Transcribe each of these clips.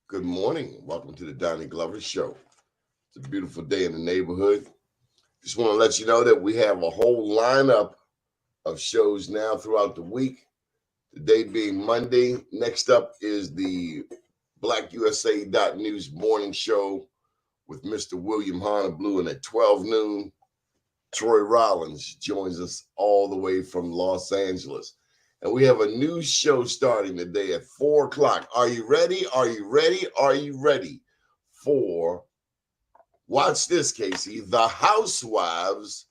Good morning. Welcome to the Donnie Glover Show. It's a beautiful day in the neighborhood. Just want to let you know that we have a whole lineup of shows now throughout the week. Today being Monday. Next up is the BlackUSA.News morning show with Mr. William Honolulu. And at 12 noon, Troy Rollins joins us all the way from Los Angeles. And we have a new show starting today at 4 o'clock. Are you ready? Are you ready? Are you ready for, watch this, Casey, the Housewives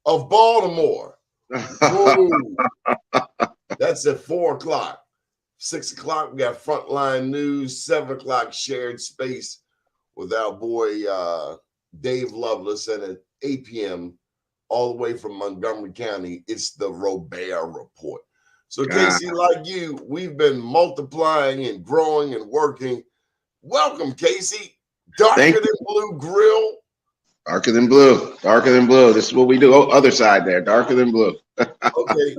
of Baltimore? Whoa. That's at 4 o'clock. 6 o'clock, we got Frontline News. 7 o'clock, Shared Space with our boy Dave Lovelace. And at 8 p.m., all the way from Montgomery County, it's the Robert Report. So, Casey, like you, we've been multiplying and growing and working. Welcome, Casey. Darker than blue grill. Darker than blue. Darker than blue. This is what we do. Oh, other side there. Darker than blue. Okay.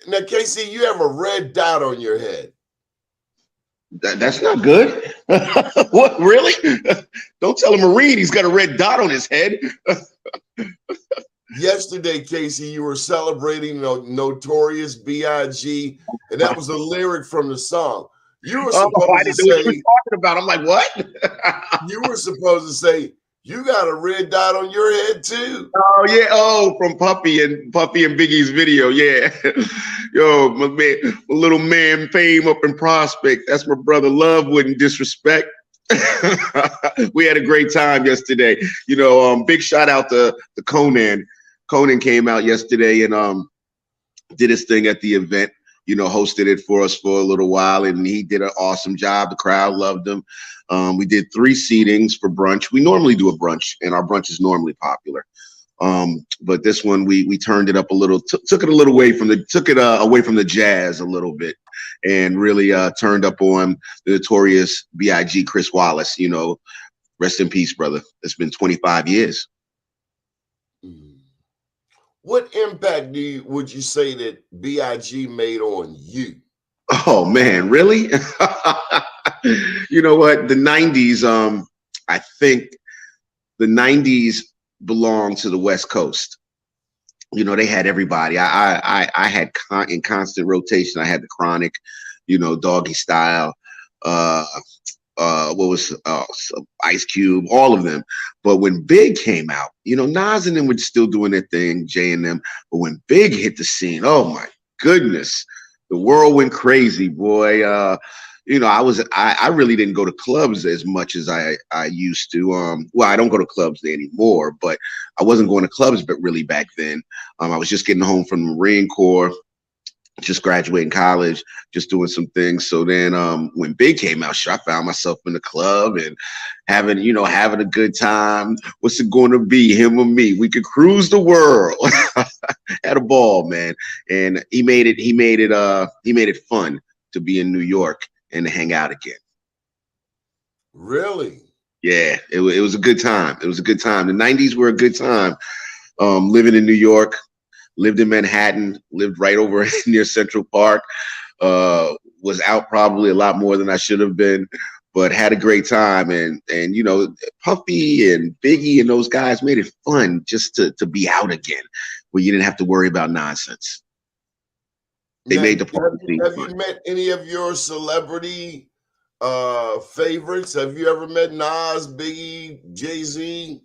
Now, Casey, you have a red dot on your head. That's not good. What, really? Don't tell a Marine he's got a red dot on his head. Yesterday, Casey, you were celebrating Notorious B.I.G., and that was a lyric from the song. You were supposed to say, what you were talking about. I'm like, what? You were supposed to say, you got a red dot on your head too. Oh yeah. Oh, from Puffy and Biggie's video. Yeah. Yo, my man, my little man Fame up in Prospect. That's my brother Love wouldn't disrespect. We had a great time yesterday. Big shout out to Conan. Conan came out yesterday and did his thing at the event. Hosted it for us for a little while, and he did an awesome job. The crowd loved him. We did 3 seatings for brunch. We normally do a brunch, and our brunch is normally popular. But this one we turned it up a little, took it away from the jazz a little bit, and really turned up on the Notorious B.I.G. Chris Wallace. Rest in peace, brother. It's been 25 years. What impact would you say that B.I.G. made on you? Oh man, really? You know what? The 90s, I think the 90s belonged to the West Coast. They had everybody. I had in constant rotation. I had the Chronic, Doggy Style, Ice Cube, all of them. But when Big came out, Nas and them were still doing their thing, Jay and them. But when Big hit the scene, oh my goodness, the world went crazy, boy. I really didn't go to clubs as much as I used to. Well, I don't go to clubs anymore, but I wasn't going to clubs, but really back then. I was just getting home from the Marine Corps, just graduating college, just doing some things. So then when Big came out, I found myself in the club and having a good time. What's it going to be, him or me? We could cruise the world. Had a ball, man. And he made it fun to be in New York and to hang out again. Really? Yeah, it was a good time. It was a good time. The 90s were a good time. Living in New York, lived in Manhattan, lived right over near Central Park, was out probably a lot more than I should have been, but had a great time. And Puffy and Biggie and those guys made it fun just to be out again, where you didn't have to worry about nonsense. They made the party. Have you met any of your celebrity favorites? Have you ever met Nas, Biggie, Jay-Z?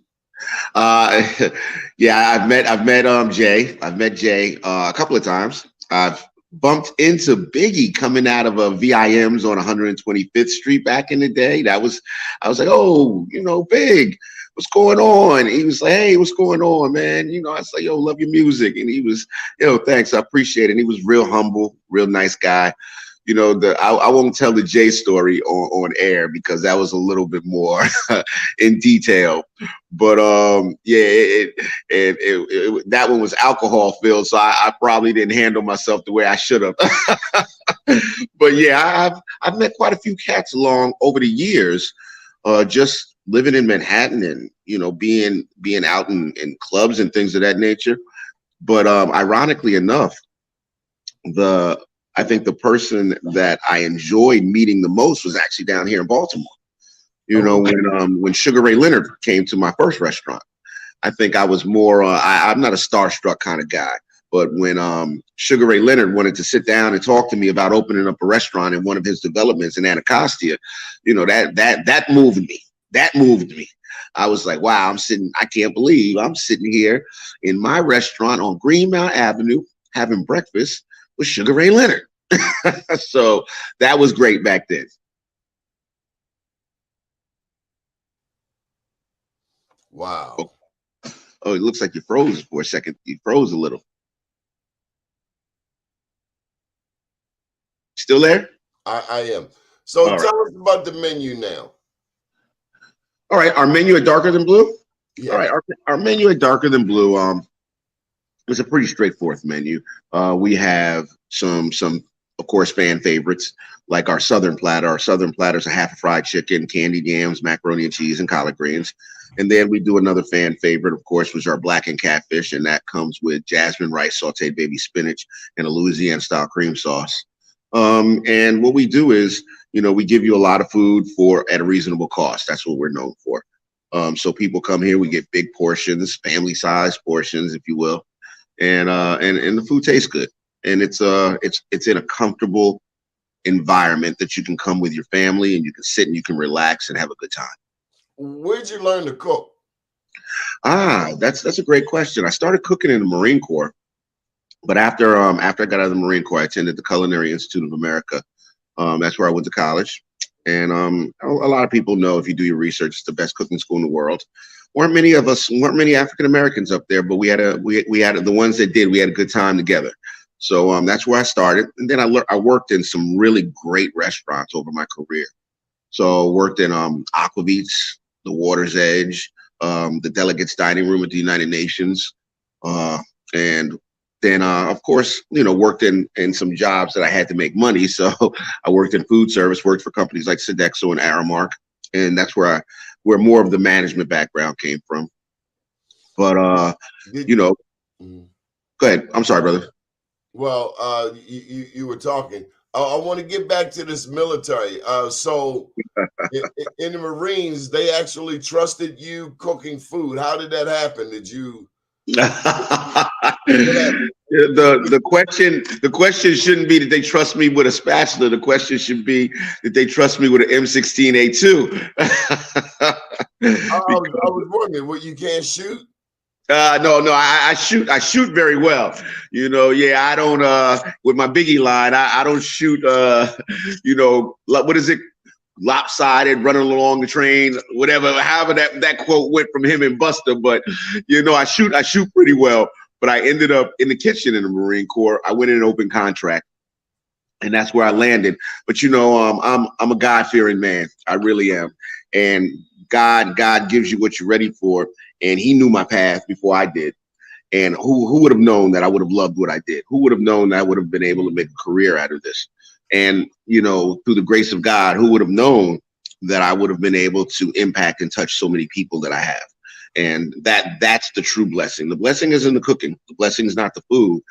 Yeah, I've met Jay. I've met Jay a couple of times. I've bumped into Biggie coming out of a VIM's on 125th Street back in the day. I was like, oh, Big, what's going on? He was like, hey, what's going on, man? I was like, yo, love your music. And he was, thanks, I appreciate it. And he was real humble, real nice guy. I won't tell the Jay story on air because that was a little bit more in detail. But that one was alcohol filled, so I probably didn't handle myself the way I should have. But yeah, I've met quite a few cats along over the years, just living in Manhattan and being out in clubs and things of that nature. But ironically enough, the I think the person that I enjoyed meeting the most was actually down here in Baltimore. You know, when Sugar Ray Leonard came to my first restaurant, I think I was more. I'm not a starstruck kind of guy, but when Sugar Ray Leonard wanted to sit down and talk to me about opening up a restaurant in one of his developments in Anacostia, you know, that moved me. That moved me. I was like, wow, I can't believe I'm sitting here in my restaurant on Greenmount Avenue having breakfast with Sugar Ray Leonard. So that was great back then. Wow. Oh, it looks like you froze for a second. You froze a little. Still there? I am. So All tell right. us about the menu now. All right. Our menu at Darker Than Blue. Yeah. All right. Our menu at Darker Than Blue. It's a pretty straightforward menu. We have some, of course, fan favorites like our Southern platter. Our Southern platter is a half a fried chicken, candied yams, macaroni and cheese, and collard greens. And then we do another fan favorite, of course, which is our blackened catfish, and that comes with jasmine rice, sauteed baby spinach, and a Louisiana style cream sauce. And what we do is, you know, we give you a lot of food at a reasonable cost. That's what we're known for. So people come here, we get big portions, family size portions, if you will, and the food tastes good, and it's in a comfortable environment that you can come with your family and you can sit and you can relax and have a good time. Where'd you learn to cook? That's a great question. I started cooking in the Marine Corps, but after I got out of the Marine Corps, I attended the Culinary Institute of America. That's where I went to college, and a lot of people know, if you do your research, it's the best cooking school in the world. Weren't many African Americans up there, but we had the ones that did. We had a good time together. So that's where I started, and then I worked in some really great restaurants over my career. So worked in Aquavits, the Water's Edge, the Delegates Dining Room at the United Nations, and then of course, you know, worked in some jobs that I had to make money. So I worked in food service, worked for companies like Sodexo and Aramark, and that's where more of the management background came from. But you know, go ahead. I'm sorry, brother. Well, you were talking. I want to get back to this military. So in the Marines, they actually trusted you cooking food. How did that happen? Did you? The question shouldn't be that they trust me with a spatula. The question should be that they trust me with an M16A2. I was wondering, what, you can't shoot? No, I shoot very well. You know, yeah, I don't with my Biggie line, I don't shoot you know, what is it? Lopsided, running along the train, whatever, however that quote went from him and Buster. But you know, I shoot pretty well. But I ended up in the kitchen in the Marine Corps. I went in an open contract, and that's where I landed. But you know, I'm a God-fearing man. I really am. And God gives you what you're ready for. And he knew my path before I did. And who would have known that I would have loved what I did? Who would have known that I would have been able to make a career out of this? And, you know, through the grace of God, who would have known that I would have been able to impact and touch so many people that I have? And that's the true blessing. The blessing is in the cooking. The blessing is not the food.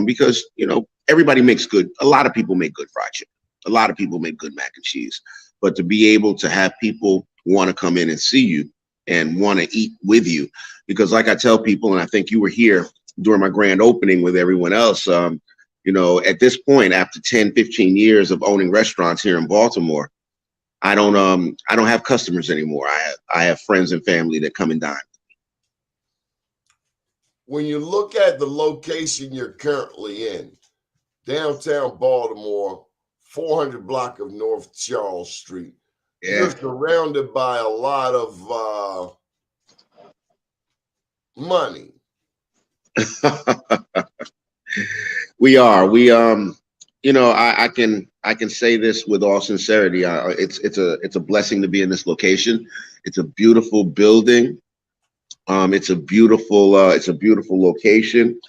Because, you know, everybody makes a lot of people make good fried chicken. A lot of people make good mac and cheese. But to be able to have people want to come in and see you and want to eat with you, because like I tell people, and I think you were here during my grand opening with everyone else, you know, at this point, after 10, 15 years of owning restaurants here in Baltimore, I don't have customers anymore. I have friends and family that come and dine. When you look at the location you're currently in, downtown Baltimore, 400 block of North Charles Street, you're surrounded by a lot of money. We you know, I can say this with all sincerity. It's a blessing to be in this location. It's a beautiful building. It's a beautiful location.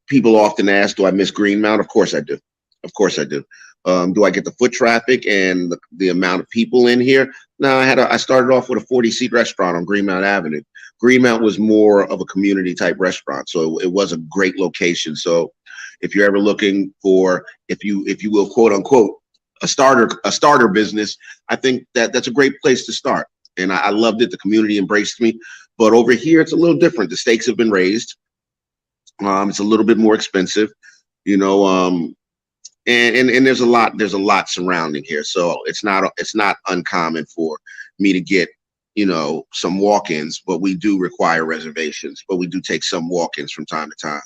People often ask, do I miss Greenmount? Of course I do. Of course I do. Do I get the foot traffic and the amount of people in here? No, I started off with a 40-seat restaurant on Greenmount Avenue. Greenmount was more of a community type restaurant, so it was a great location. So, If you're ever looking for, if you will, quote unquote, a starter business, I think that's a great place to start. And I loved it. The community embraced me. But over here, it's a little different. The stakes have been raised. It's a little bit more expensive, you know. And there's a lot surrounding here, so it's not uncommon for me to get, some walk-ins, but we do require reservations, but we do take some walk-ins from time to time.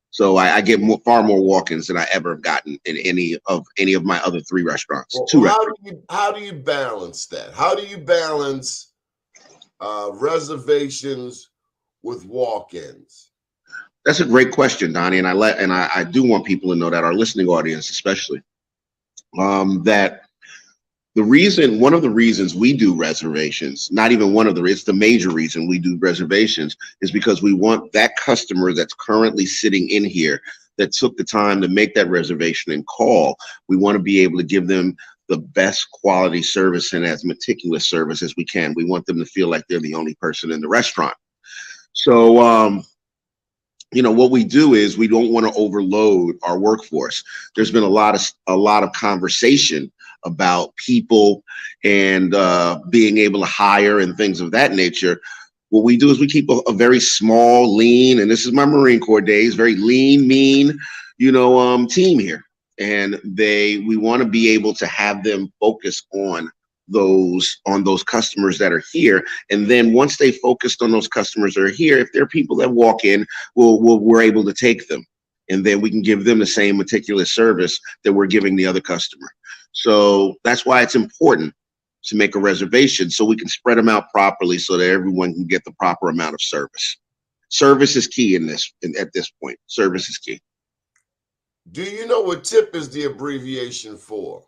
So I get far more walk-ins than I ever have gotten in any of my other three restaurants. Well, how do you balance that? How do you balance reservations with walk-ins? That's a great question, Donnie, and I do want people to know, that our listening audience especially, that one of the reasons we do reservations, not even one of it's the major reason we do reservations, is because we want that customer that's currently sitting in here that took the time to make that reservation and call. We want to be able to give them the best quality service and as meticulous service as we can. We want them to feel like they're the only person in the restaurant. So, what we do is we don't want to overload our workforce. There's been a lot of conversation about people and being able to hire and things of that nature. What we do is we keep a very small, lean, and this is my Marine Corps days, very lean, mean, team here. And we want to be able to have them focus on those customers that are here. And then once they focused on those customers that are here, if there are people that walk in, we're able to take them. And then we can give them the same meticulous service that we're giving the other customer. So that's why it's important to make a reservation, so we can spread them out properly so that everyone can get the proper amount of service. Service is key at this point. Service is key. Do you know what TIP is the abbreviation for?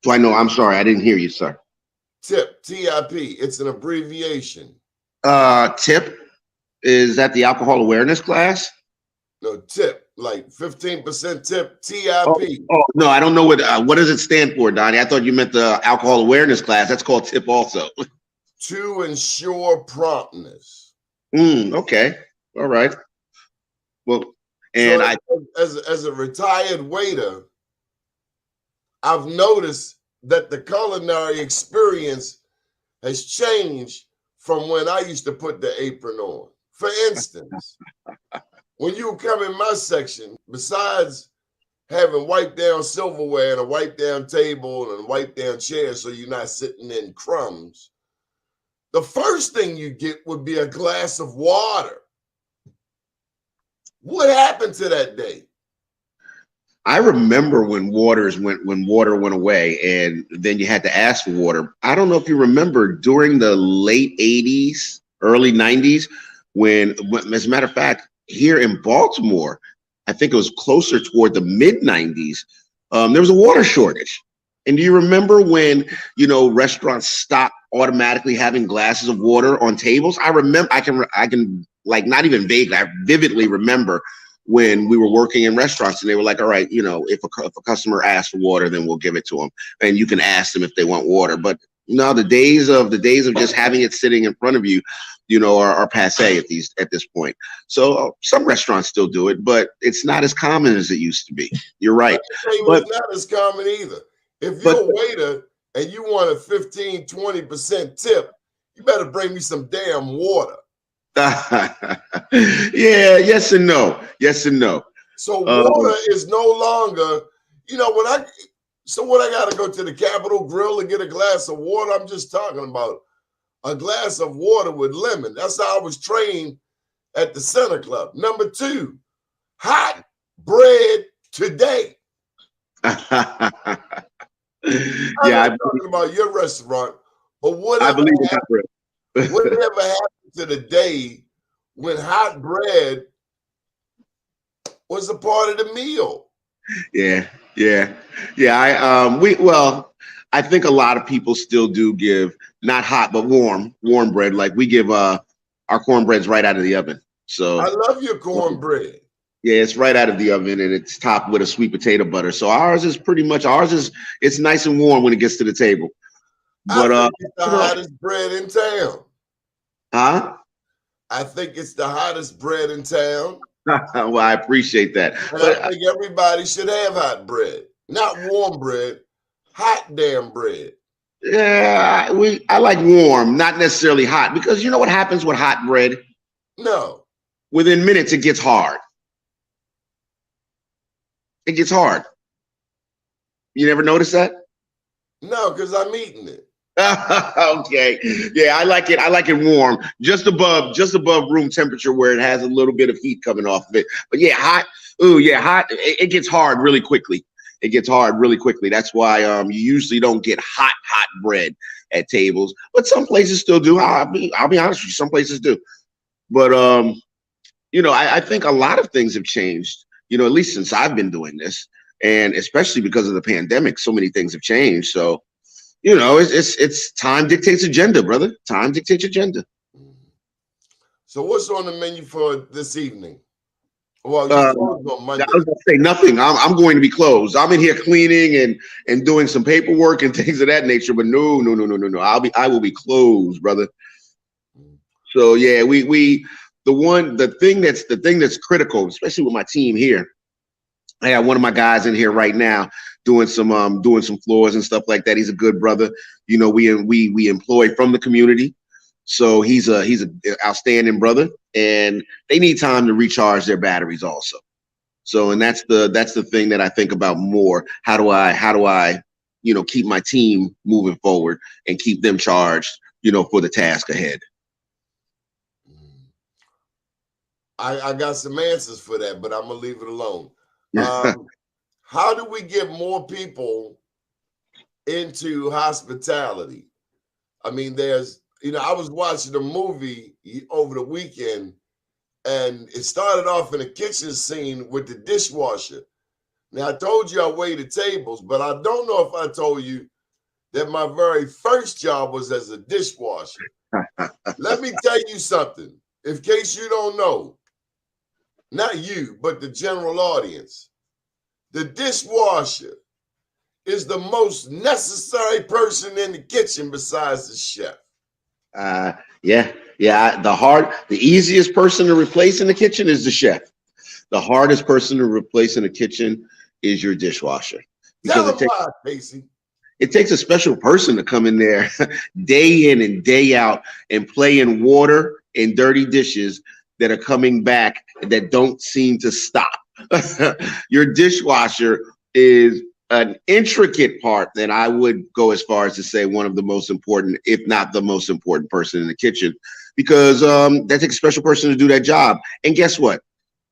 So I know, I'm sorry, I didn't hear you, sir. TIP, T-I-P, it's an abbreviation. TIP, is that the alcohol awareness class? No, TIP, like 15% tip, TIP. Oh, no, I don't know what does it stand for, Donnie? I thought you meant the alcohol awareness class. That's called TIP also. To ensure promptness. Okay, all right. Well, and so as a retired waiter, I've noticed that the culinary experience has changed from when I used to put the apron on. For instance, when you come in my section, besides having wiped down silverware and a wiped down table and a wiped down chair so you're not sitting in crumbs, the first thing you get would be a glass of water. What happened to that day? I remember when water went away, and then you had to ask for water. I don't know if you remember during the late 80s, early 90s, when as a matter of fact, here in Baltimore, I think it was closer toward the mid 90s, there was a water shortage. And do you remember when, restaurants stopped automatically having glasses of water on tables? I remember, I can like, not even vaguely, I vividly remember when we were working in restaurants and they were like, all right, if a customer asks for water, then we'll give it to them. And you can ask them if they want water. But no, the days of just having it sitting in front of you, are passé at this point. So some restaurants still do it, but it's not as common as it used to be. You're right. But it's not as common either. If you're a waiter and you want a 15, 20% tip, you better bring me some damn water. Yeah, yes and no. Yes and no. So water is no longer, when I got to go to the Capitol Grill and get a glass of water. I'm just talking about a glass of water with lemon. That's how I was trained at the Center Club. Number 2, hot bread today. Yeah, I'm not talking about your restaurant, but whatever happened to the day when hot bread was a part of the meal? Yeah. I think a lot of people still do give not hot but warm bread. Like we give our cornbread's right out of the oven. So I love your cornbread. Yeah, it's right out of the oven and it's topped with a sweet potato butter. So it's nice and warm when it gets to the table. But I think it's the hottest bread in town. Huh? I think it's the hottest bread in town. Well, I appreciate that. And But I think everybody should have hot bread, not warm bread, hot damn bread. yeah, I like warm, not necessarily hot, because you know what happens with hot bread? No, Within minutes, it gets hard. It gets hard. You never notice that? no, because I'm eating it. Okay. Yeah, I like it. I like it warm, just above room temperature where it has a little bit of heat coming off of it. But yeah, hot. Ooh, yeah, hot. It gets hard really quickly. It gets hard really quickly. That's why you usually don't get hot bread at tables, but some places still do. I'll be honest with you, some places do. But I think a lot of things have changed. At least since I've been doing this, and especially because of the pandemic, so many things have changed. So it's time dictates agenda, brother. Time dictates agenda. So what's on the menu for this evening? Well, you Uh, closed on I Monday. was gonna say nothing. I'm going to be closed. I'm in here cleaning and doing some paperwork and things of that nature. But no. I will be closed, brother. So yeah, the thing that's critical, especially with my team here. I got one of my guys in here right now doing some floors and stuff like that. He's a good brother. We employ from the community. So he's a outstanding brother, and they need time to recharge their batteries also. So, and that's the thing that I think about more. How do I keep my team moving forward and keep them charged, for the task ahead. I got some answers for that, but I'm gonna leave it alone. How do we get more people into hospitality? I mean, I was watching a movie over the weekend, and it started off in a kitchen scene with the dishwasher. Now, I told you I waited tables, but I don't know if I told you that my very first job was as a dishwasher. Let me tell you something, in case you don't know, not you, but the general audience. The dishwasher is the most necessary person in the kitchen besides the chef. Yeah. The easiest person to replace in the kitchen is the chef. The hardest person to replace in the kitchen is your dishwasher, Tell because them why, Casey. it takes a special person to come in there day in and day out and play in water and dirty dishes that are coming back that don't seem to stop. Your dishwasher is an intricate part that I would go as far as to say one of the most important, if not the most important person in the kitchen, because that takes a special person to do that job. And guess what?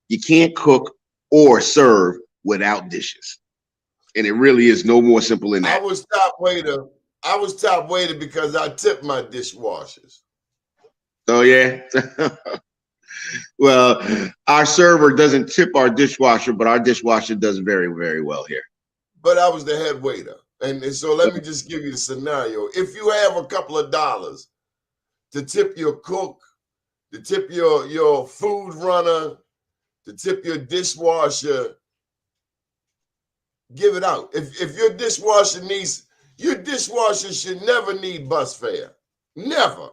You can't cook or serve without dishes. And it really is no more simple than that. I was top waiter. I was top waiter because I tipped my dishwashers. Oh, yeah. Well, our server doesn't tip our dishwasher, but our dishwasher does very, very well here. But I was the head waiter. And so let me just give you the scenario. If you have a couple of dollars to tip your cook, to tip your food runner, to tip your dishwasher, give it out. If your dishwasher should never need bus fare. Never.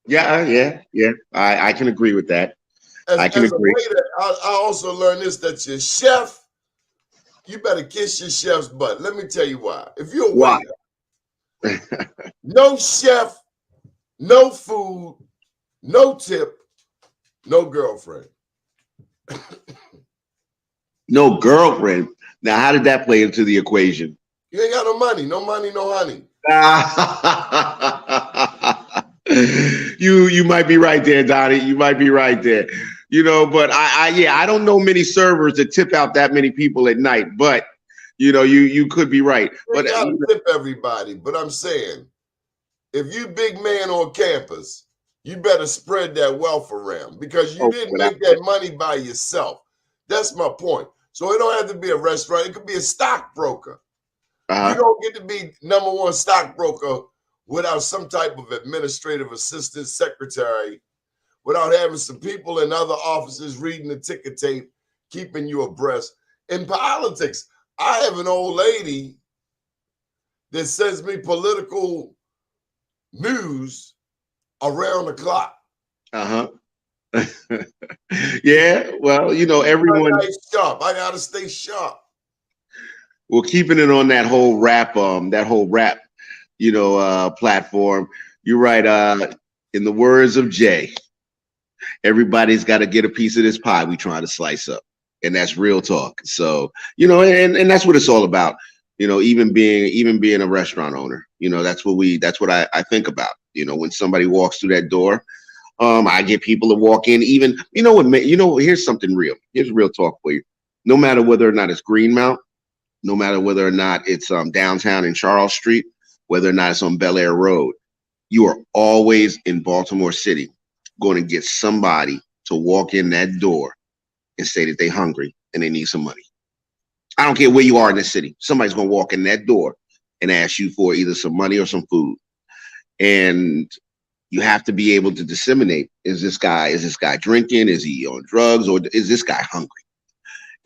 Yeah. I can agree with that. I can As a agree. waiter, I also learned this, that your chef, you better kiss your chef's butt. Let me tell you why. If you're a Why? waiter, no chef, no food, no tip, no girlfriend. No girlfriend. Now, how did that play into the equation? You ain't got no money, no honey. You might be right there, Donnie. You might be right there. But I don't know many servers that tip out that many people at night. But you could be right. You gotta tip everybody. But I'm saying, if you big man on campus, you better spread that wealth around, because you didn't make that money by yourself. That's my point. So it don't have to be a restaurant. It could be a stockbroker. You don't get to be number one stockbroker without some type of administrative assistant, secretary, without having some people in other offices reading the ticker tape, keeping you abreast. In politics, I have an old lady that sends me political news around the clock. Yeah, well, everyone. Nice sharp. I gotta stay sharp. Well, keeping it on that whole rap, platform. You're right. In the words of Jay, everybody's got to get a piece of this pie we trying to slice up, and that's real talk. So, and that's what it's all about. Even being a restaurant owner, that's what I think about. When somebody walks through that door, I get people to walk in. Even here's something real. Here's real talk for you. No matter whether or not it's Greenmount, no matter whether or not it's downtown in Charles Street, whether or not it's on Bel Air Road, you are always in Baltimore City going to get somebody to walk in that door and say that they're hungry and they need some money. I don't care where you are in the city. Somebody's going to walk in that door and ask you for either some money or some food. And you have to be able to disseminate. Is this guy drinking? Is he on drugs? Or is this guy hungry?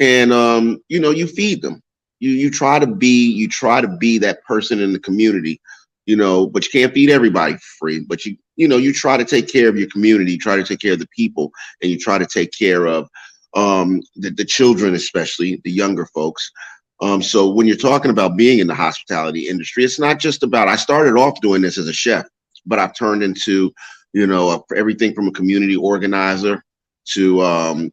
And you feed them. You try to be that person in the community, but you can't feed everybody for free. But you try to take care of your community, you try to take care of the people, and you try to take care of the children, especially the younger folks. So when you're talking about being in the hospitality industry, it's not just about, I started off doing this as a chef, but I've turned into, everything from a community organizer to, a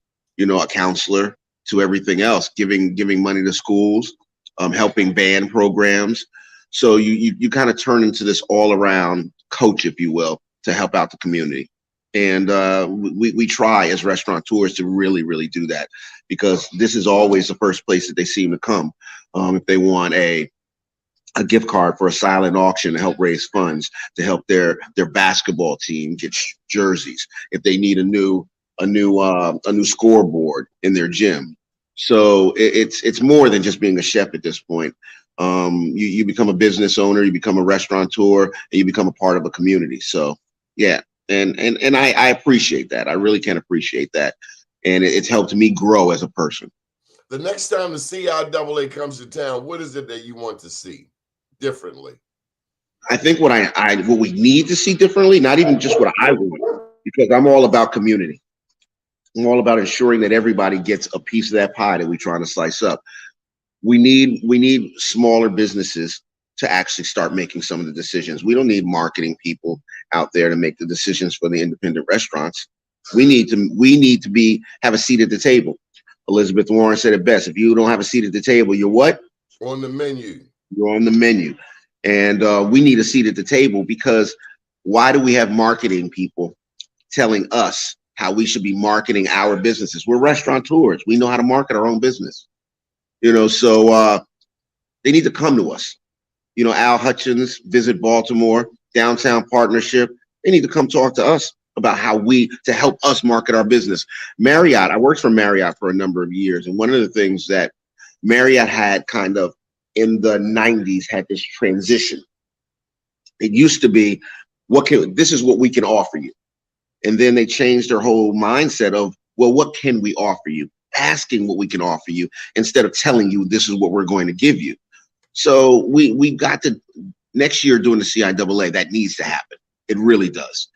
counselor, to everything else, giving money to schools, helping band programs. So you kind of turn into this all around coach, if you will, to help out the community. And we try as restaurateurs to really, really do that, because this is always the first place that they seem to come if they want a gift card for a silent auction to help raise funds, to help their basketball team get jerseys, if they need a new scoreboard in their gym. So it's more than just being a chef at this point. You become a business owner, you become a restaurateur, and you become a part of a community. So yeah, and I appreciate that. I really can appreciate that, and it's helped me grow as a person. The next time the CIAA comes to town, what is it that you want to see differently? I think what we need to see differently, not even just what I want, because I'm all about community. I'm all about ensuring that everybody gets a piece of that pie that we're trying to slice up. We need smaller businesses to actually start making some of the decisions. We don't need marketing people out there to make the decisions for the independent restaurants. We need to have a seat at the table. Elizabeth Warren said it best: if you don't have a seat at the table, you're what? On the menu. You're on the menu. And we need a seat at the table, because why do we have marketing people telling us how we should be marketing our businesses? We're restaurateurs. We know how to market our own business. So they need to come to us. Al Hutchins, Visit Baltimore, Downtown Partnership. They need to come talk to us about to help us market our business. Marriott, I worked for Marriott for a number of years. And one of the things that Marriott had kind of in the 90s had this transition. It used to be, this is what we can offer you. And then they changed their whole mindset of, well, what can we offer you? Asking what we can offer you instead of telling you this is what we're going to give you. So we got to, next year doing the CIAA, that needs to happen. It really does.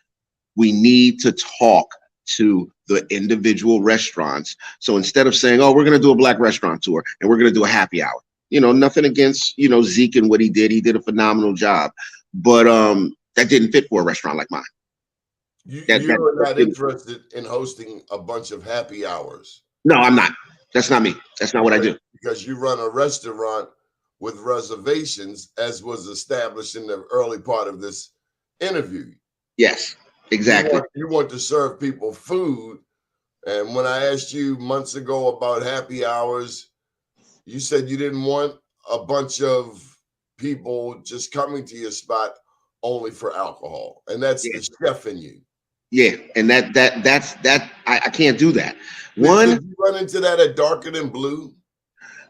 We need to talk to the individual restaurants. So instead of saying, oh, we're going to do a Black restaurant tour and we're going to do a happy hour, nothing against, Zeke and what he did. He did a phenomenal job. But that didn't fit for a restaurant like mine. You're not interested in hosting a bunch of happy hours. No, I'm not. That's not me. That's not what I do. Because you run a restaurant with reservations, as was established in the early part of this interview. Yes, exactly. You want to serve people food. And when I asked you months ago about happy hours, you said you didn't want a bunch of people just coming to your spot only for alcohol. And that's the chef in you. Yeah, and that's I can't do that. Did you run into that at Darker Than Blue?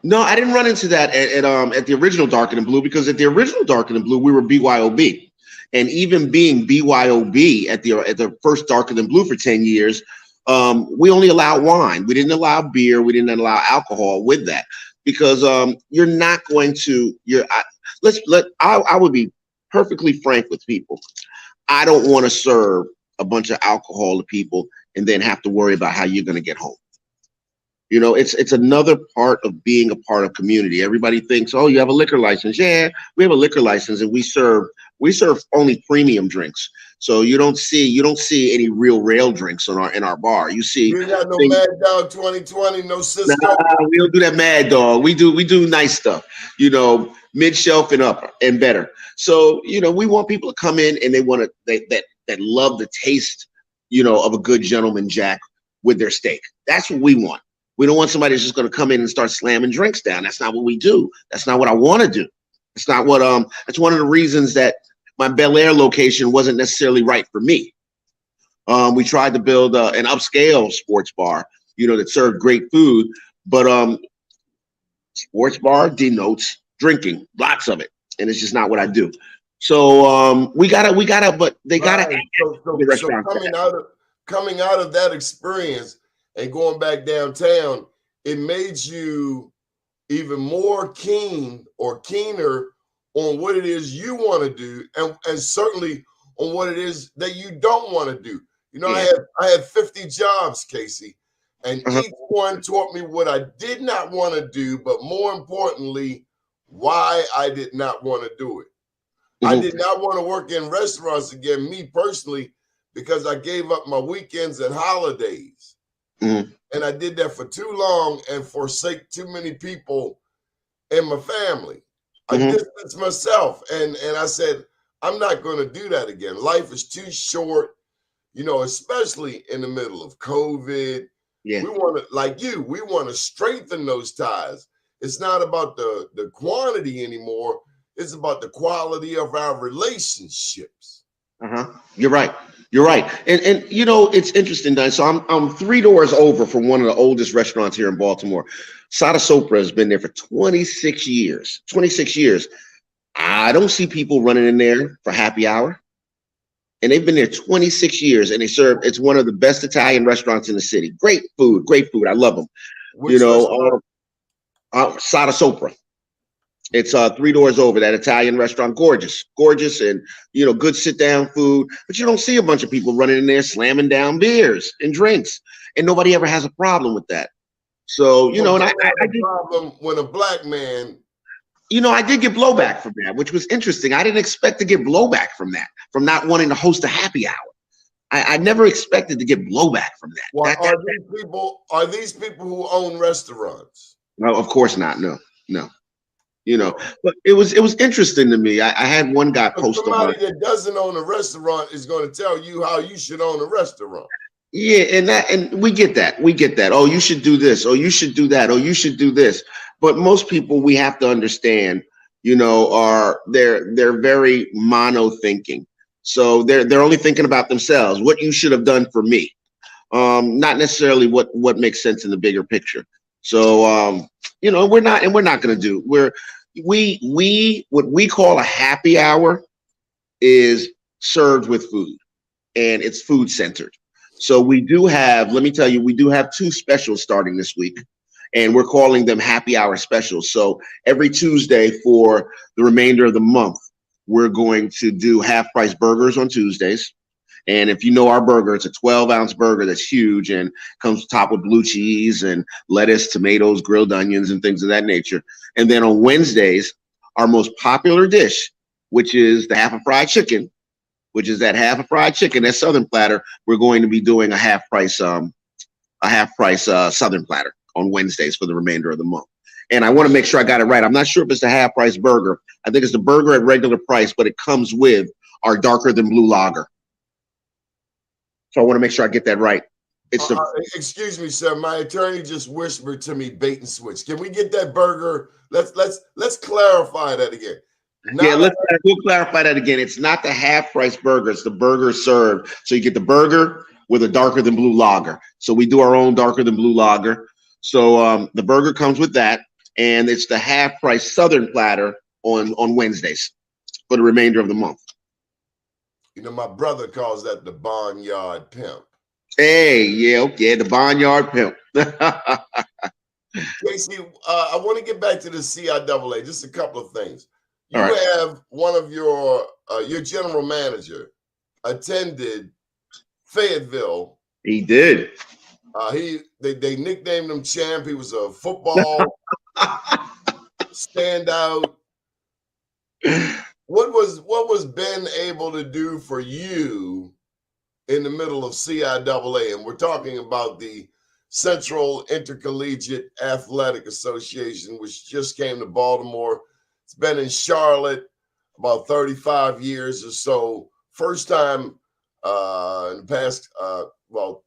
No, I didn't run into that at the original Darker Than Blue, because at the original Darker Than Blue, we were BYOB. And even being BYOB at the first Darker Than Blue for 10 years, we only allowed wine. We didn't allow beer. We didn't allow alcohol with that, because you're not going to. I would be perfectly frank with people. I don't want to serve a bunch of alcohol to people and then have to worry about how you're going to get home. You know, it's another part of being a part of community. Everybody thinks, oh, you have a liquor license. Yeah, we have a liquor license, and we serve only premium drinks. So you don't see any real rail drinks in our bar. You see You ain't got no things. Mad Dog 2020, no Nah, Cisco. we don't do that Mad Dog. We do nice stuff. You know, mid shelf and up and better. So you know, we want people to come in and that love the taste, you know, of a good gentleman Jack with their steak. That's what we want. We don't want somebody who's just going to come in and start slamming drinks down. That's not what we do. That's not what I want to do. It's not what That's one of the reasons that my Bel Air location wasn't necessarily right for me. We tried to build an upscale sports bar, you know, that served great food, but sports bar denotes drinking, lots of it, and it's just not what I do. So we gotta, but they gotta Right. add So, the so restaurant. coming out of that experience and going back downtown, it made you even more keen or keener on what it is you want to do, and certainly on what it is that you don't want to do. You know, Yeah. I had 50 jobs, Casey, and Uh-huh. each one taught me what I did not want to do, but more importantly, why I did not want to do it. I Mhm. did not want to work in restaurants again, me personally, because I gave up my weekends and holidays. Mhm. And I did that for too long and forsake too many people in my family. I Mhm. distanced myself and I said, I'm not going to do that again. Life is too short, you know, especially in the middle of COVID. Yeah. We want to, like you, we want to strengthen those ties. It's not about the quantity anymore. It's about the quality of our relationships. Uh-huh. You're right. You're right. And you know, it's interesting, Don. So I'm 3 doors over from one of the oldest restaurants here in Baltimore. Sada Sopra has been there for 26 years. 26 years. I don't see people running in there for happy hour. And they've been there 26 years, and it's one of the best Italian restaurants in the city. Great food, great food. I love them. You Which know, restaurant? Sada Sopra. It's 3 doors over, that Italian restaurant. Gorgeous, gorgeous, and you know, good sit down food. But you don't see a bunch of people running in there slamming down beers and drinks, and nobody ever has a problem with that. So you Well, know, and don't have I a did, problem when a black man. you know, I did get blowback from that, which was interesting. I didn't expect to get blowback from that, from not wanting to host a happy hour. I never expected to get blowback from that. Well, are these people who own restaurants? No, of course not. No, no. You know, No. but it was interesting to me. I had one guy But post on my. somebody that doesn't own a restaurant is going to tell you how you should own a restaurant. Yeah, and we get that. We get that. Oh, you should do this. Oh, you should do that. Oh, you should do this. But most people, we have to understand, you know, they're very mono thinking. So they're only thinking about themselves, what you should have done for me. Not necessarily what makes sense in the bigger picture. So you know, we're not going to do. We what we call a happy hour is served with food, and it's food centered. So we do have, let me tell you, we do have 2 specials starting this week, and we're calling them happy hour specials. So every Tuesday for the remainder of the month, we're going to do half price burgers on Tuesdays. And if you know our burger, it's a 12-ounce burger that's huge and comes topped with blue cheese and lettuce, tomatoes, grilled onions, and things of that nature. And then on Wednesdays, our most popular dish, which is the half a fried chicken, which is that half a fried chicken, that Southern platter, we're going to be doing a half price Southern platter on Wednesdays for the remainder of the month. And I want to make sure I got it right. I'm not sure if it's the half price burger. I think it's the burger at regular price, but it comes with our darker than blue lager. So I want to make sure I get that right. It's the Excuse me, sir. My attorney just whispered to me bait and switch. Can we get that burger? Let's clarify that again. we'll clarify that again. It's not the half price burger. It's the burger served. So you get the burger with a darker than blue lager. So we do our own darker than blue lager. So the burger comes with that, and it's the half price Southern platter on Wednesdays for the remainder of the month. You know, my brother calls that the barnyard pimp. Hey, yeah, okay, the barnyard pimp. Casey, I want to get back to the CIAA. Just a couple of things. You right. have one of your general manager attended Fayetteville He did. They nicknamed him Champ. He was a football standout. What was Ben able to do for you in the middle of CIAA? And we're talking about the Central Intercollegiate Athletic Association, which just came to Baltimore. It's been in Charlotte about 35 years or so. First time in the past,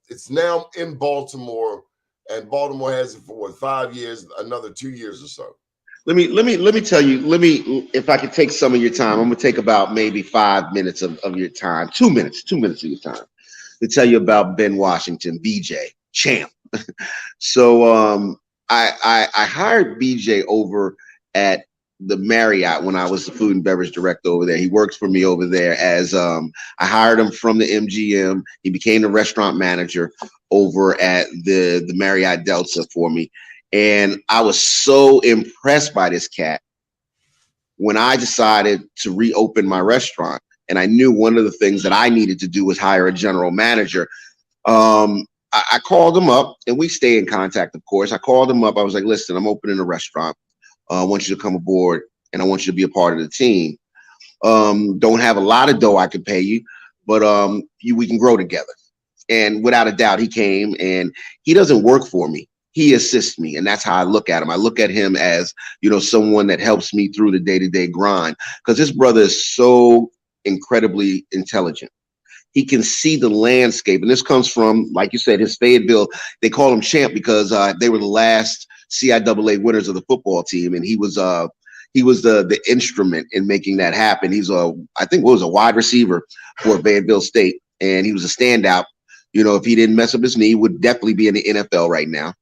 it's now in Baltimore, and Baltimore has it for what, 5 years, another 2 years or so. Let me tell you, if I could take some of your time, I'm gonna take about maybe 5 minutes of your time, 2 minutes of your time to tell you about Ben Washington, BJ, Champ. So I hired BJ over at the Marriott when I was the food and beverage director over there. He works for me over there as I hired him from the MGM. He became the restaurant manager over at the Marriott Delta for me. And I was so impressed by this cat when I decided to reopen my restaurant. And I knew one of the things that I needed to do was hire a general manager. I called him up, and we stay in contact, of course. I called him up. I was like, listen, I'm opening a restaurant. I want you to come aboard, and I want you to be a part of the team. Don't have a lot of dough I can pay you, but we can grow together. And without a doubt, he came, and he doesn't work for me. He assists me, and that's how I look at him. I look at him as, someone that helps me through the day-to-day grind, because this brother is so incredibly intelligent. He can see the landscape, and this comes from, like you said, his Fayetteville. They call him Champ because they were the last CIAA winners of the football team, and he was the instrument in making that happen. He's a wide receiver for Fayetteville State, and he was a standout. If he didn't mess up his knee, would definitely be in the NFL right now.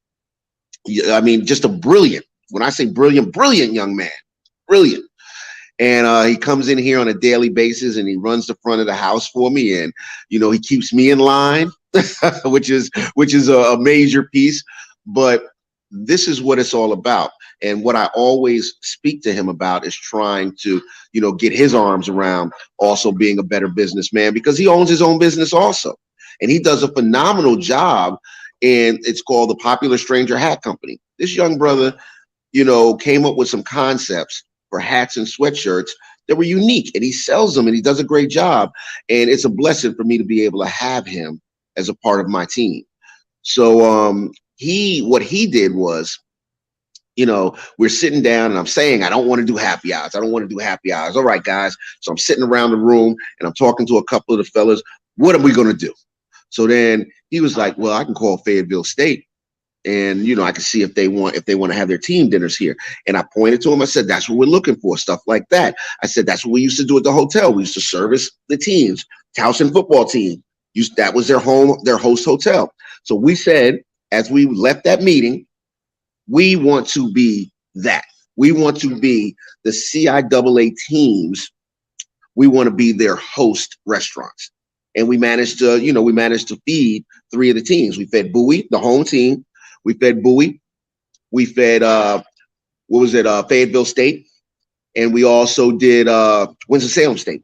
I mean, just a brilliant, when I say brilliant young man, brilliant. And he comes in here on a daily basis, and he runs the front of the house for me. And, he keeps me in line, which is a major piece. But this is what it's all about. And what I always speak to him about is trying to, get his arms around also being a better businessman, because he owns his own business also. And he does a phenomenal job. And it's called the Popular Stranger Hat Company. This young brother, came up with some concepts for hats and sweatshirts that were unique, and he sells them, and he does a great job. And it's a blessing for me to be able to have him as a part of my team. So what he did was, we're sitting down, and I'm saying, I don't want to do happy hours. All right, guys. So I'm sitting around the room, and I'm talking to a couple of the fellas. What are we going to do? So then he was like, well, I can call Fayetteville State, and, I can see if they want to have their team dinners here. And I pointed to him. I said, that's what we're looking for, stuff like that. I said, that's what we used to do at the hotel. We used to service the teams. Towson football team, that was their host hotel. So we said, as we left that meeting, we want to be that. We want to be the CIAA teams. We want to be their host restaurants. And we managed to feed 3 of the teams. We fed Bowie, the home team. We fed Bowie. We fed Fayetteville State, and we also did Winston-Salem State.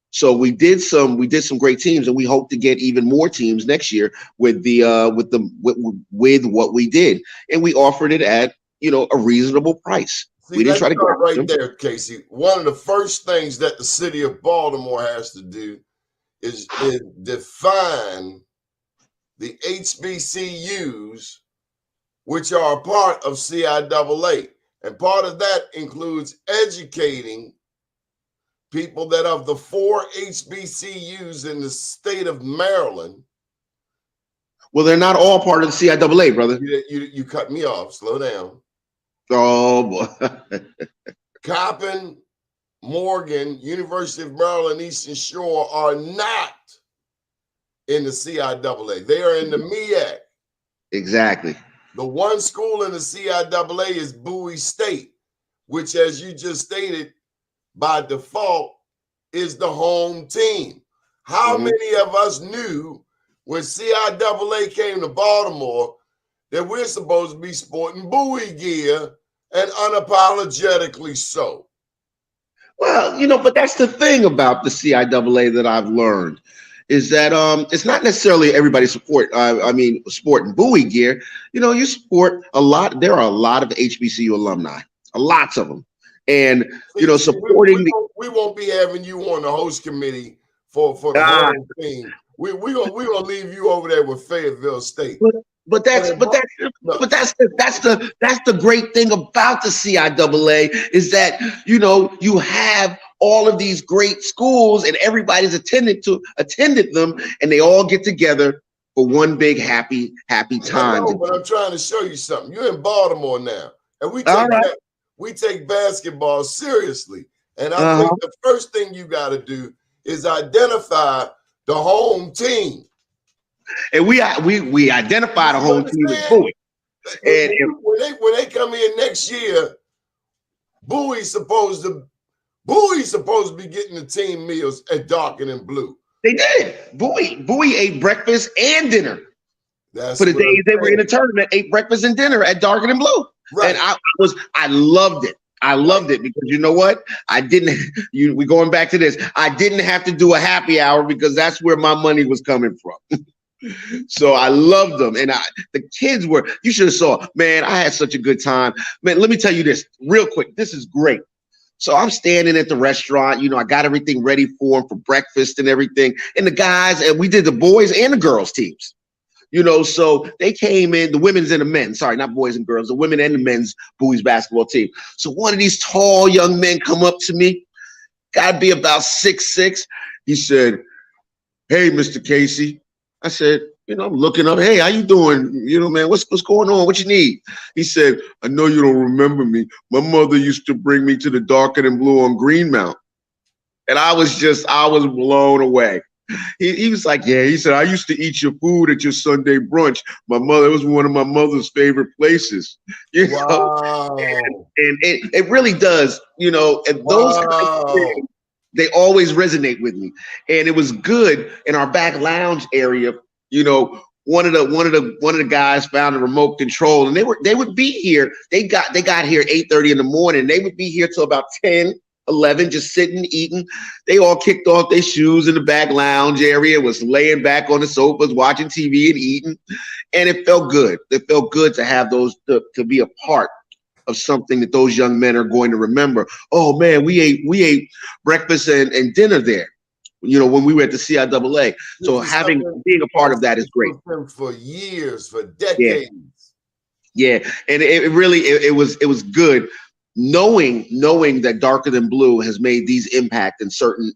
So we did some great teams, and we hope to get even more teams next year with what we did, and we offered it at a reasonable price. See, we didn't try to go right there, Casey. One of the first things that the city of Baltimore has to do is define the HBCUs, which are a part of CIAA. And part of that includes educating people that of the 4 HBCUs in the state of Maryland. Well, they're not all part of the CIAA, brother. You cut me off. Slow down. Oh, boy. Coppin, Morgan, University of Maryland, Eastern Shore are not in the CIAA. They are in the MEAC. Exactly. The one school in the CIAA is Bowie State, which, as you just stated, by default is the home team. How many of us knew when CIAA came to Baltimore that we're supposed to be sporting Bowie gear, and unapologetically so? Well, but that's the thing about the CIAA that I've learned is that it's not necessarily everybody support. I mean, sporting Bowie gear. You know, you support a lot. There are a lot of HBCU alumni, lots of them, and you know, supporting we won't be having you on the host committee for the the. home team. We gonna leave you over there with Fayetteville State. But that's the great thing about the CIAA is that you know you have all of these great schools and everybody's attended them and they all get together for one big happy time. But I'm trying to show you something. You're in Baltimore now, and we take basketball seriously. And I think the first thing you got to do is identify the home team. And we identify the home team as Bowie. And when they come in next year, Bowie's supposed to be getting the team meals at Darker Than Blue. They did. Bowie ate breakfast and dinner. That's for the days they were in the tournament, ate breakfast and dinner at Darker Than Blue. Right. And I loved it. I loved it because you know what? We going back to this. I didn't have to do a happy hour because that's where my money was coming from. So I loved them. And the kids you should have saw, man, I had such a good time. Man, let me tell you this real quick. This is great. So I'm standing at the restaurant, you know, I got everything ready for them for breakfast and everything. And the guys, and we did the boys and the girls teams. You know, so they came in, the women's and the men, sorry, not boys and girls, the women and the men's Bowie's basketball team. So one of these tall young men come up to me, gotta be about 6'6". He said, "Hey, Mr. Casey." I said, you know, I'm looking up, "Hey, how you doing? You know, man, what's going on? What you need?" He said, "I know you don't remember me. My mother used to bring me to the Darker Than Blue on Greenmount." And I was blown away. He was like, "Yeah," he said, "I used to eat your food at your Sunday brunch. It was one of my mother's favorite places." You know? And it really does, you know, and those kind of things, they always resonate with me. And it was good in our back lounge area, you know, one of the guys found a remote control and they would be here. They got here 8:30 in the morning. They would be here till about 10, 11, just sitting, eating. They all kicked off their shoes in the back lounge area, was laying back on the sofas, watching TV and eating. And it felt good. It felt good to have those, to be a part of something that those young men are going to remember. Oh man, we ate breakfast and dinner there, you know, when we were at the CIAA. So being a part of that is great. For years, for decades. Yeah. And it was good. Knowing that Darker Than Blue has made these impact in certain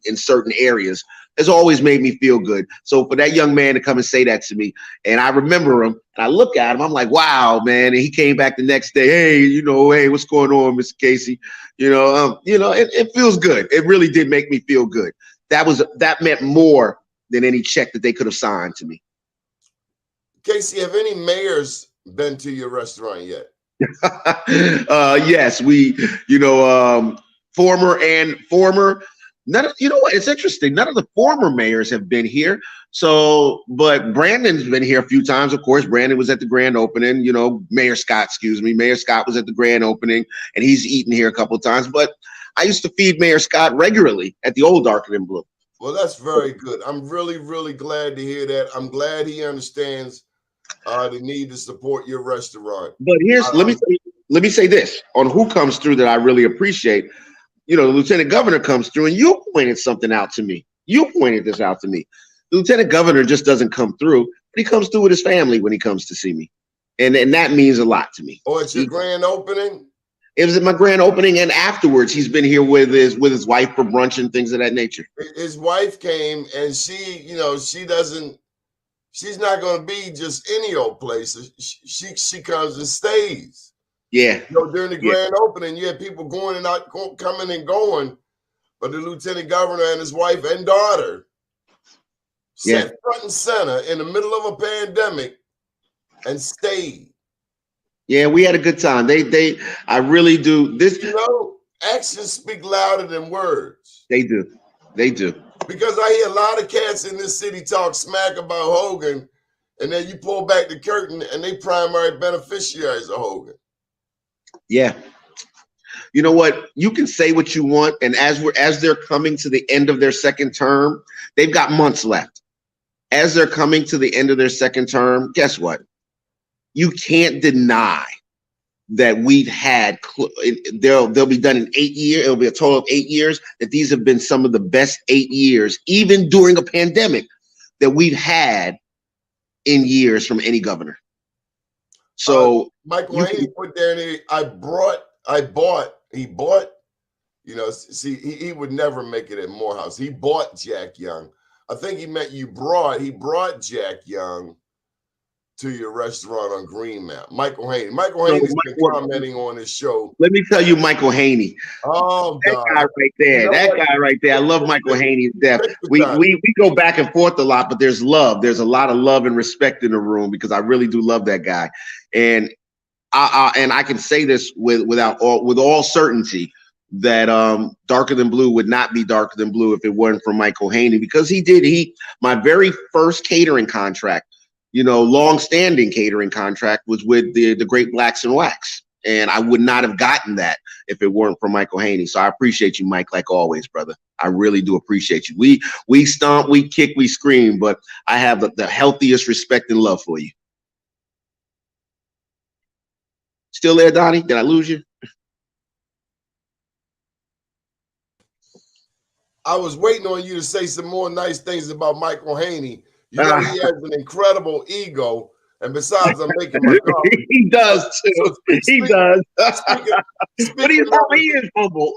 areas has always made me feel good. So for that young man to come and say that to me, and I remember him, and I look at him, I'm like, wow, man. And he came back the next day, hey, what's going on, Mr. Casey? It feels good. It really did make me feel good. That meant more than any check that they could have signed to me. Casey, have any mayors been to your restaurant yet? Yes, former. None of, you know what? It's interesting. None of the former mayors have been here. So, but Brandon's been here a few times. Of course, Brandon was at the grand opening. You know, Mayor Scott was at the grand opening, and he's eaten here a couple of times. But I used to feed Mayor Scott regularly at the old Darker Than Blue. Well, that's very good. I'm really, really glad to hear that. I'm glad he understands the need to support your restaurant. But let me say this on who comes through that I really appreciate. You know, the lieutenant governor comes through, and you pointed something out to me. You pointed this out to me. The lieutenant governor just doesn't come through, but he comes through with his family when he comes to see me, and that means a lot to me. Oh, it's your grand opening? It was at my grand opening, and afterwards, he's been here with his wife for brunch and things of that nature. His wife came, and she's not going to be just any old place. She comes and stays. Yeah. During the grand opening, you had people going and out, coming and going, but the lieutenant governor and his wife and daughter sat front and center in the middle of a pandemic and stayed. Yeah, we had a good time. I really do. Actions speak louder than words. They do. Because I hear a lot of cats in this city talk smack about Hogan, and then you pull back the curtain and they primary beneficiaries of Hogan. Yeah. You know what? You can say what you want, and as they're coming to the end of their second term, they've got months left. as they're coming to the end of their second term, guess what? You can't deny that we've had, they'll be done in 8 years. It'll be a total of 8 years, that these have been some of the best 8 years, even during a pandemic, that we've had in years from any governor. So Michael Haney put there, and he bought, you know, see, he would never make it at Morehouse. He bought Jack Young. I think he meant he brought Jack Young to your restaurant on Greenmount. Michael Haney. Michael Haney's been commenting on his show. Let me tell you, Michael Haney. Oh, that guy right there. You know guy right there. I love Michael Haney to death. We go back and forth a lot, but there's love. There's a lot of love and respect in the room because I really do love that guy. And I can say this with all certainty that Darker Than Blue would not be Darker Than Blue if it weren't for Michael Haney, because my very first catering contract, you know, long-standing catering contract, was with the Great Blacks and Wax, and I would not have gotten that if it weren't for Michael Haney. So I appreciate you, Mike, like always, brother. I really do appreciate you. We stomp, we kick, we scream, but I have the healthiest respect and love for you. Still there, Donnie? Did I lose you? I was waiting on you to say some more nice things about Michael Haney. You know, he has an incredible ego, and besides, I'm making my coffee. He does too. He does. But he is humble.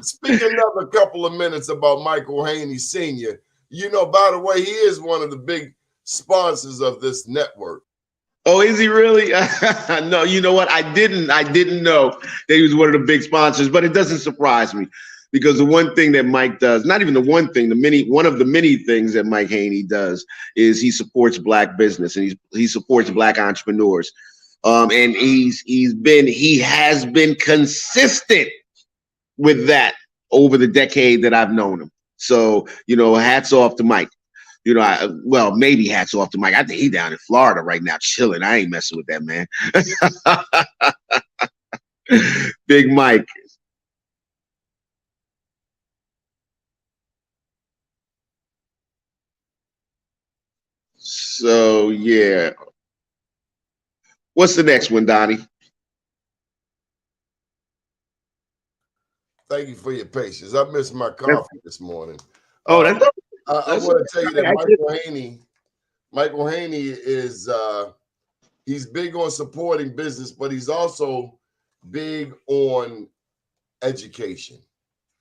Speak another couple of minutes about Michael Haney Sr. You know, by the way, he is one of the big sponsors of this network. Oh, is he really? No, you know what? I didn't know that he was one of the big sponsors, but it doesn't surprise me. Because the one thing that Mike does, not even the one thing, one of the many things that Mike Haney does is he supports Black business, and he supports Black entrepreneurs. And he has been consistent with that over the decade that I've known him. So, you know, hats off to Mike. You know, maybe hats off to Mike. I think he's down in Florida right now chilling. I ain't messing with that, man. Big Mike. So, yeah. What's the next one, Donnie? Thank you for your patience. I missed my coffee this morning. Oh, that's I want to tell you that Michael Haney is he's big on supporting business, but he's also big on education.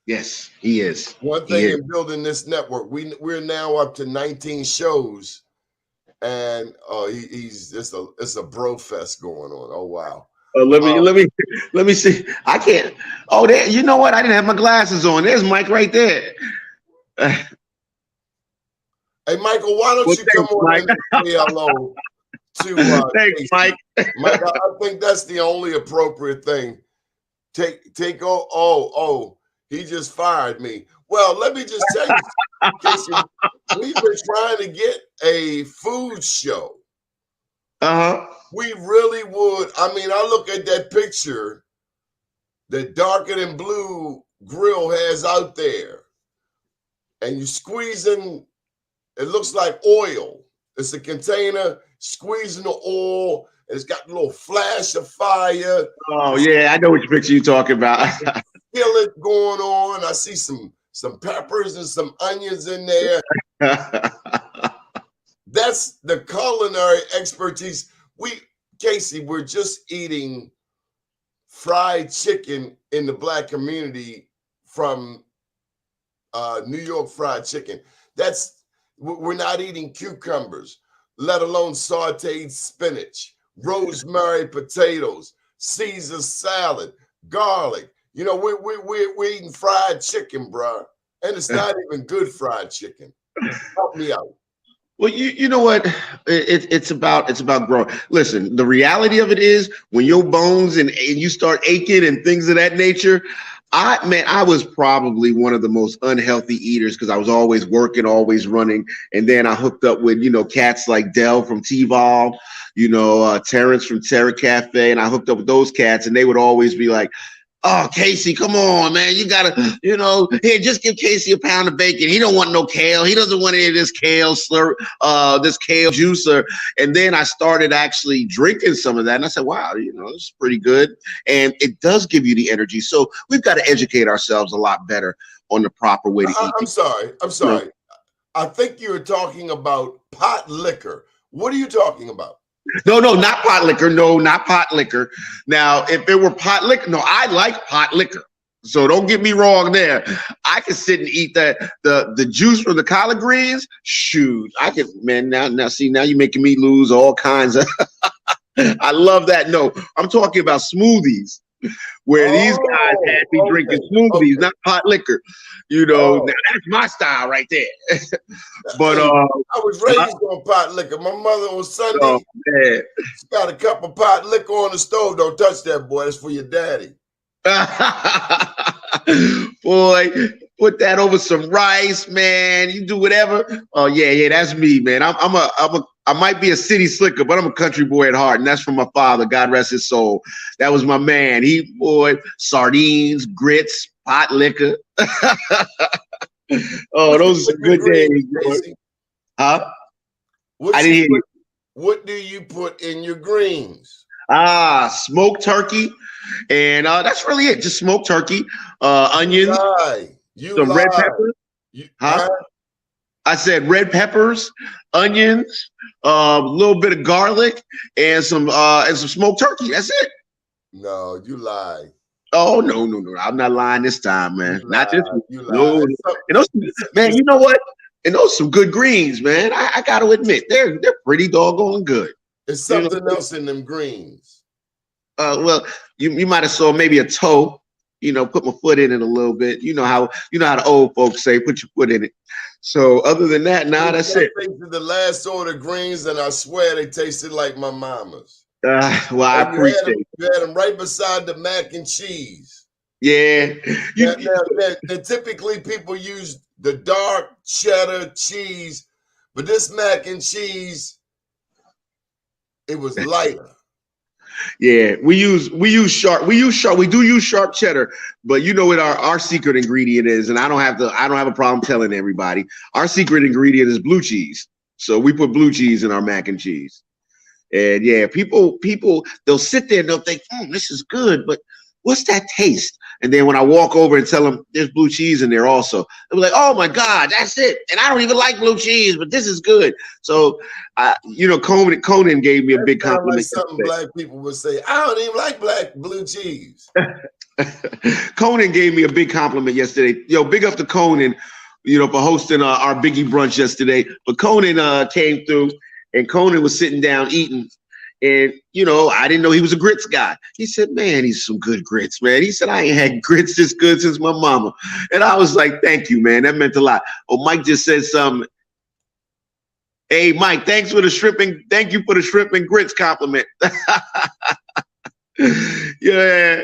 Yes, he is. One thing in building this network, we're now up to 19 shows, and it's a bro fest going on. Oh wow. Let me see. I can't. Oh, there. You know what? I didn't have my glasses on. There's Mike right there. Hey, Michael, why don't you come on in and say hello to thanks, Mike. Mike, I think that's the only appropriate thing. He just fired me. Well, let me just tell you, Casey, we've been trying to get a food show. We really would. I mean, I look at that picture that Darker Than Blue grill has out there, and you're squeezing, it looks like oil. It's a container, squeezing the oil, and it's got a little flash of fire. Oh, yeah, I know which picture you're talking about. Skillet going on. I see some peppers and some onions in there. That's the culinary expertise. Casey, we're just eating fried chicken in the Black community from New York Fried Chicken. We're not eating cucumbers, let alone sauteed spinach, rosemary potatoes, Caesar salad, garlic. You know, we're eating fried chicken, bro, and it's not even good fried chicken. Help me out. Well, you know what? It's about growing. Listen, the reality of it is when your bones and you start aching and things of that nature. I was probably one of the most unhealthy eaters because I was always working, always running. And then I hooked up with, cats like Dell from T-Vol, Terrence from Terra Cafe. And I hooked up with those cats, and they would always be like, Oh, Casey, come on, man. You gotta, here, just give Casey a pound of bacon. He don't want no kale. He doesn't want any of this kale this kale juicer. And then I started actually drinking some of that. And I said, wow, it's pretty good. And it does give you the energy. So we've got to educate ourselves a lot better on the proper way to eat. I'm sorry. I think you're talking about pot liquor. What are you talking about? No, not pot liquor. No, not pot liquor. Now, if it were pot liquor, no, I like pot liquor. So don't get me wrong there. I can sit and eat the juice from the collard greens. Shoot, I can, man. Now you're making me lose all kinds of. I love that. No, I'm talking about smoothies, where these guys had me drinking smoothies, not pot liquor. Now that's my style right there. But I was raised on pot liquor. My mother on Sunday, she got a cup of pot liquor on the stove. Don't touch that, boy. That's for your daddy. Boy, put that over some rice, man. You do whatever. Oh yeah, that's me, man. I might be a city slicker, but I'm a country boy at heart, and that's from my father. God rest his soul. That was my man. Sardines, grits, pot liquor. Oh, those are good days. Huh? I didn't hear you. What do you put in your greens? Smoked turkey, and that's really it. Just smoked turkey, onions, some red peppers. I said red peppers, onions, a little bit of garlic, and some smoked turkey. That's it. No, you lie. Oh no! I'm not lying this time, man. Not this one. No. Man, you know what? And those some good greens, man. I got to admit, they're pretty doggone good. There's something else in them greens. Well, you might have saw maybe a toe. Put my foot in it a little bit. You know how the old folks say, put your foot in it. So other than that, that's it. I tasted the last order of greens, and I swear they tasted like my mama's. Well, I appreciate it. You had them right beside the mac and cheese. Yeah. Now, typically people use the dark cheddar cheese, but this mac and cheese, it was lighter. Yeah, we do use sharp cheddar, but you know what our secret ingredient is, and I don't have a problem telling everybody. Our secret ingredient is blue cheese. So we put blue cheese in our mac and cheese. And yeah, people they'll sit there and they'll think, this is good, but what's that taste? And then when I walk over and tell them there's blue cheese in there also, they'll be like, oh my God, that's it. And I don't even like blue cheese, but this is good. So, Conan gave me a big compliment. Like something black people would say, I don't even like blue cheese. Conan gave me a big compliment yesterday. Yo, big up to Conan, for hosting our Biggie brunch yesterday. But Conan came through, and Conan was sitting down eating. And, I didn't know he was a grits guy. He said, man, he's some good grits, man. He said, I ain't had grits this good since my mama. And I was like, thank you, man. That meant a lot. Oh, Mike just said something. Hey, Mike, thank you for the shrimp and grits compliment. Yeah,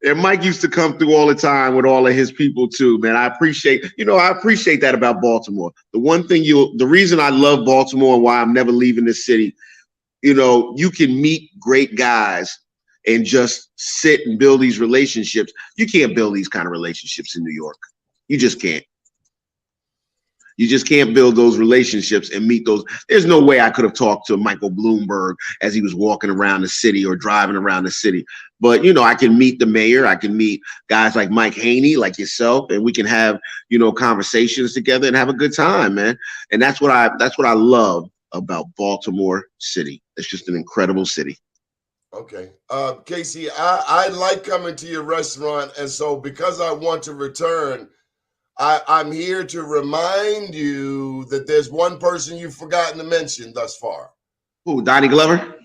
and Mike used to come through all the time with all of his people too, man. I appreciate that about Baltimore. The reason I love Baltimore and why I'm never leaving this city, you can meet great guys and just sit and build these relationships. You can't build these kind of relationships in New York. You just can't. You just can't build those relationships and meet those. There's no way I could have talked to Michael Bloomberg as he was walking around the city or driving around the city. But, I can meet the mayor. I can meet guys like Mike Haney, like yourself, and we can have, conversations together and have a good time, man. And that's what I love about Baltimore City. It's just an incredible city. Okay. Casey, I like coming to your restaurant. And so because I want to return, I'm here to remind you that there's one person you've forgotten to mention thus far. Who, Donnie Glover?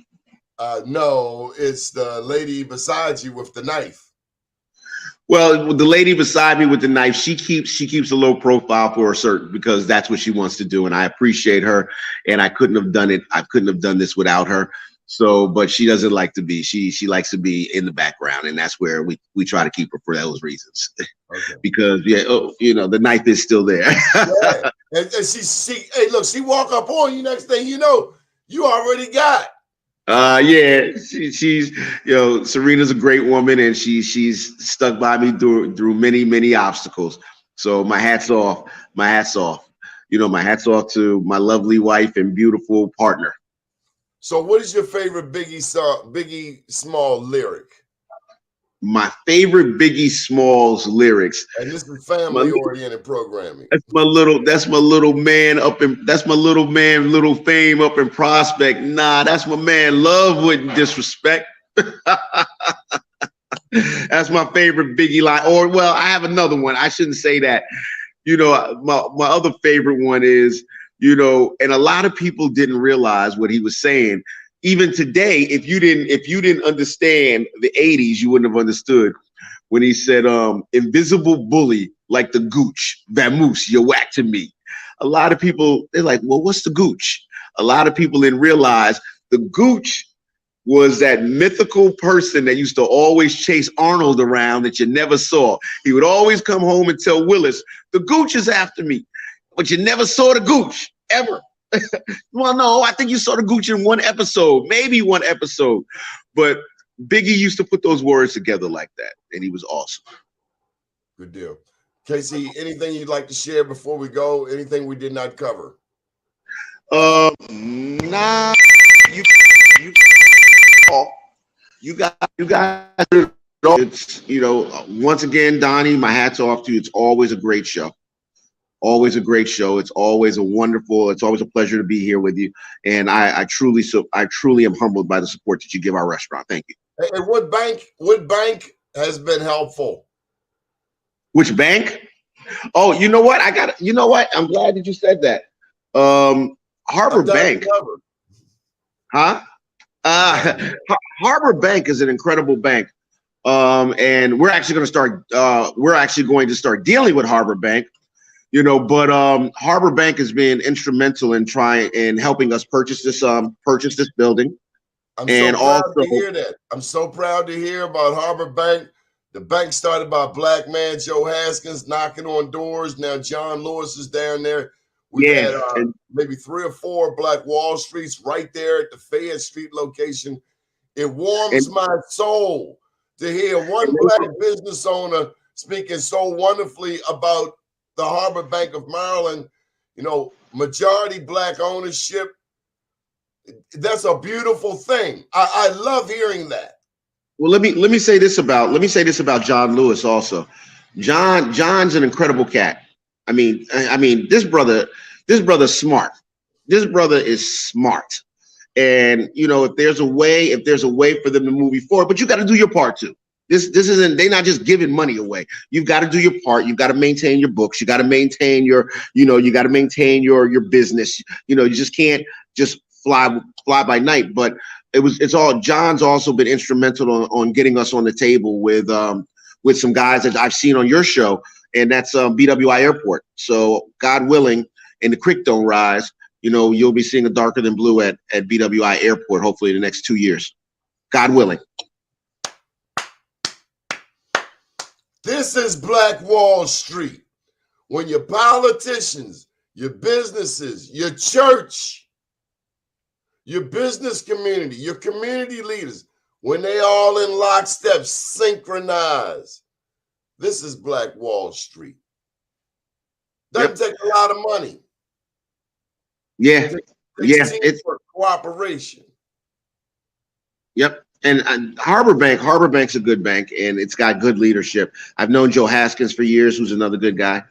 No, it's the lady beside you with the knife. Well, the lady beside me with the knife, she keeps a low profile for her because that's what she wants to do, and I appreciate her. And I couldn't have done it. I couldn't have done this without her. So, but she doesn't like to be. She likes to be in the background, and that's where we try to keep her for those reasons. Okay. Because the knife is still there. Yeah. And she walk up on you. Next thing you know, you already got. Yeah, she's Serena's a great woman, and she's stuck by me through many obstacles. So my hat's off. My hat's off. My hat's off to my lovely wife and beautiful partner. So, what is your favorite Biggie song, Biggie Small lyric? My favorite Biggie Smalls lyrics. And this is family-oriented programming. That's my little man little fame up in Prospect. Nah, that's my man. Love wouldn't disrespect. That's my favorite Biggie line. Or, well, I have another one. I shouldn't say that. My other favorite one is, and a lot of people didn't realize what he was saying. Even today, if you didn't understand the 80s, you wouldn't have understood when he said, invisible bully like the gooch, vamoose, you're whack to me. A lot of people, they're like, well, what's the gooch? A lot of people didn't realize the gooch was that mythical person that used to always chase Arnold around that you never saw. He would always come home and tell Willis, the gooch is after me, but you never saw the gooch, ever. Well, no, I think you saw the gooch in one episode, maybe one episode. But Biggie used to put those words together like that, and he was awesome. Good deal. Casey, anything you'd like to share before we go? Anything we did not cover? Nah. You got it all. It's, once again, Donnie, my hat's off to you. It's always a great show. Always a great show. It's always a pleasure to be here with you. And I truly am humbled by the support that you give our restaurant. Thank you. And what bank has been helpful? Which bank? Oh, you know what? I'm glad that you said that. Harbor Bank. Huh? Harbor Bank is an incredible bank. And we're actually going to start dealing with Harbor Bank. But Harbor Bank has been instrumental in helping us purchase this building. I'm so proud to hear that. I'm so proud to hear about Harbor Bank. The bank started by a black man, Joe Haskins, knocking on doors. Now John Lewis is down there. We had maybe 3 or 4 Black Wall Streets right there at the Fayette Street location. It warms my soul to hear one black business owner speaking so wonderfully about the Harbor Bank of Maryland. Majority black ownership. That's a beautiful thing. I love hearing that. Well, let me say this about John Lewis also. John's an incredible cat. I mean, this brother's smart. This brother is smart. And if there's a way for them to move you forward, but you got to do your part too. This isn't, they're not just giving money away. You've got to do your part. You've got to maintain your books. You got to maintain your business. You just can't just fly by night. But John's also been instrumental on getting us on the table with some guys that I've seen on your show, and that's BWI Airport. So God willing, and the creek don't rise, you'll be seeing a darker than blue at BWI Airport, hopefully in the next 2 years. God willing. This is Black Wall Street. When your politicians, your businesses, your church, your business community, your community leaders, when they all in lockstep, synchronize. This is Black Wall Street. Doesn't take a lot of money. Yeah. It's for cooperation. Yep. And Harbor Bank's a good bank, and it's got good leadership. I've known Joe Haskins for years, who's another good guy.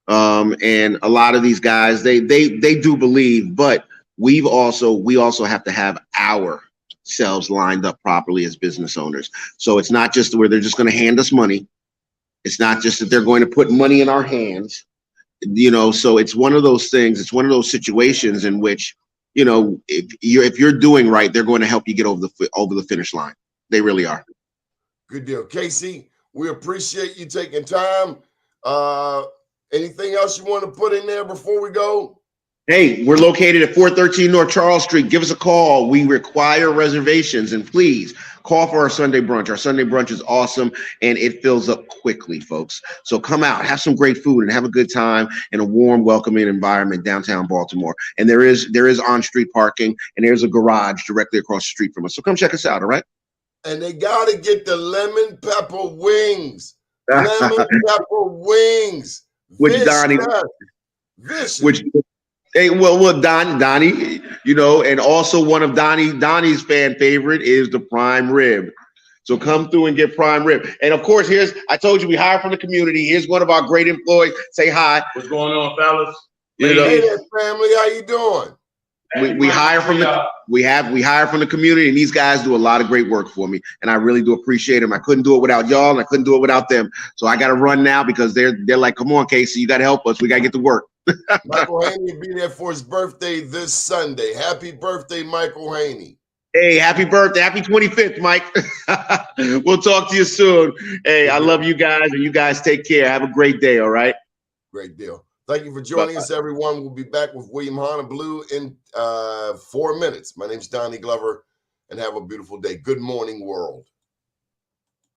And a lot of these guys, they do believe, but we also have to have ourselves lined up properly as business owners. So it's not just where they're just going to hand us money. It's not just that they're going to put money in our hands. So it's one of those things. It's one of those situations in which, if you're doing right, they're going to help you get over the finish line. They really are. Good deal. Casey, we appreciate you taking time. Anything else you want to put in there before we go? Hey, we're located at 413 North Charles Street. Give us a call. We require reservations, and please call for our Sunday brunch. Our Sunday brunch is awesome, and it fills up quickly, folks. So come out, have some great food, and have a good time in a warm, welcoming environment downtown Baltimore. And there is on-street parking, and there's a garage directly across the street from us. So come check us out, all right? And they got to get the lemon pepper wings. Lemon pepper wings. Which Donnie, Vicious. which hey, well, Donnie, you know, and also one of Donnie's fan favorite is the prime rib. So come through and get prime rib. And of course, I told you we hire from the community. Here's one of our great employees. Say hi. What's going on, fellas? You know, hey there, family. How you doing? We hire from we hire from the community, and these guys do a lot of great work for me, and I really do appreciate them. I couldn't do it without y'all, and I couldn't do it without them. So I got to run now because they're like, come on, Casey, you got to help us. We got to get to work. Michael Haney will be there for his birthday this Sunday. Happy birthday, Michael Haney. Hey, happy birthday. Happy 25th, Mike. We'll talk to you soon. Hey, I love you guys, and you guys take care. Have a great day, all right? Great deal. Thank you for joining us, everyone. We'll be back with William Honolulu in 4 minutes. My name's Donnie Glover, and have a beautiful day. Good morning, world.